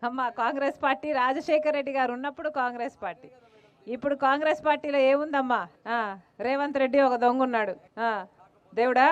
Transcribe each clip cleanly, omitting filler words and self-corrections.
అమ్మ కాంగ్రెస్ పార్టీ రాజశేఖర రెడ్డి గారు ఉన్నప్పుడు కాంగ్రెస్ పార్టీ, ఇప్పుడు కాంగ్రెస్ పార్టీలో ఏముందమ్మా? రేవంత్ రెడ్డి ఒక దొంగ ఉన్నాడు. దేవుడా.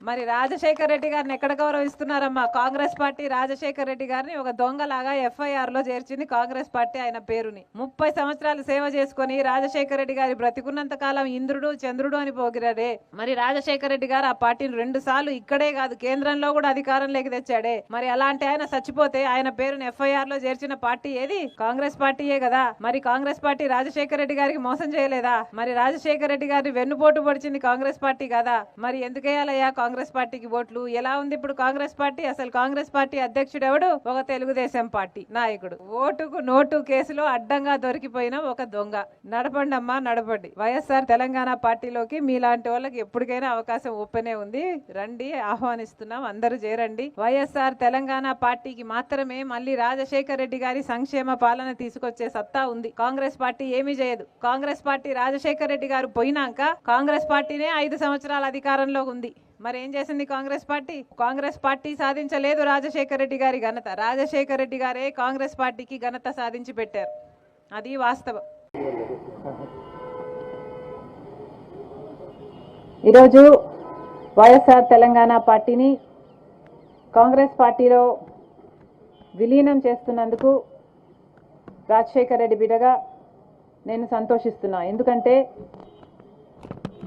మరి రాజశేఖర రెడ్డి గారిని ఎక్కడ గౌరవిస్తున్నారమ్మా? కాంగ్రెస్ పార్టీ రాజశేఖర రెడ్డి గారిని ఒక దొంగలాగా FIR లో చేర్చింది కాంగ్రెస్ పార్టీ. ఆయన పేరుని 30 సంవత్సరాలు సేవ చేసుకుని రాజశేఖర రెడ్డి గారి బ్రతికున్నంత కాలం ఇంద్రుడు చంద్రుడు అని పోగిరాడే. మరి రాజశేఖర రెడ్డి గారు ఆ పార్టీని 2 సార్లు ఇక్కడే కాదు కేంద్రంలో కూడా అధికారంలోకి తెచ్చాడే. మరి అలాంటి ఆయన చచ్చిపోతే ఆయన పేరుని FIR లో చేర్చిన పార్టీ ఏది? కాంగ్రెస్ పార్టీయే కదా. మరి కాంగ్రెస్ పార్టీ రాజశేఖర రెడ్డి గారికి మోసం చేయలేదా? మరి రాజశేఖర రెడ్డి గారిని వెన్నుపోటు పొడిచింది కాంగ్రెస్ పార్టీ కదా. మరి ఎందుకే కాంగ్రెస్ పార్టీకి ఓట్లు? ఎలా ఉంది ఇప్పుడు కాంగ్రెస్ పార్టీ? అసలు కాంగ్రెస్ పార్టీ అధ్యక్షుడు ఎవడు? ఒక తెలుగుదేశం పార్టీ నాయకుడు. ఓటుకు నోటు కేసులో అడ్డంగా దొరికిపోయిన ఒక దొంగ. నడపండి అమ్మా, నడపండి. వైఎస్ఆర్ తెలంగాణ పార్టీలోకి మీలాంటి వాళ్ళకి ఎప్పటికైనా అవకాశం ఓపెనే ఉంది. రండి, ఆహ్వానిస్తున్నాం, అందరూ చేరండి. వైఎస్ఆర్ తెలంగాణ పార్టీకి మాత్రమే మళ్ళీ రాజశేఖర రెడ్డి గారి సంక్షేమ పాలన తీసుకొచ్చే సత్తా ఉంది. కాంగ్రెస్ పార్టీ ఏమీ చేయదు. కాంగ్రెస్ పార్టీ రాజశేఖర రెడ్డి గారు పోయినాక కాంగ్రెస్ పార్టీనే 5 సంవత్సరాల అధికారంలో ఉంది. మరి ఏం చేసింది కాంగ్రెస్ పార్టీ? కాంగ్రెస్ పార్టీ సాధించలేదు రాజశేఖర రెడ్డి గారి ఘనత. రాజశేఖర రెడ్డి గారే కాంగ్రెస్ పార్టీకి ఘనత సాధించి పెట్టారు. అది వాస్తవం. ఈరోజు వైఎస్ఆర్ తెలంగాణ పార్టీని కాంగ్రెస్ పార్టీలో విలీనం చేస్తున్నందుకు రాజశేఖర రెడ్డి బిడ్డగా నేను సంతోషిస్తున్నా. ఎందుకంటే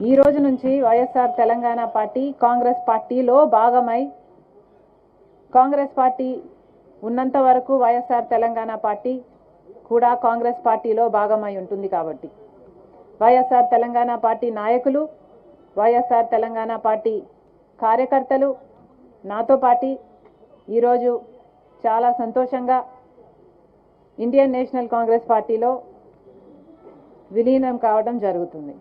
ఈ రోజు నుంచి వైఎస్ఆర్ తెలంగాణ పార్టీ కాంగ్రెస్ పార్టీలో భాగమై, కాంగ్రెస్ పార్టీ ఉన్నంత వరకు వైఎస్ఆర్ తెలంగాణ పార్టీ కూడా కాంగ్రెస్ పార్టీలో భాగమై ఉంటుంది. కాబట్టి వైఎస్ఆర్ తెలంగాణ పార్టీ నాయకులు, వైఎస్ఆర్ తెలంగాణ పార్టీ కార్యకర్తలు నాతో పాటు ఈరోజు చాలా సంతోషంగా ఇండియన్ నేషనల్ కాంగ్రెస్ పార్టీలో విలీనం కావడం జరుగుతుంది.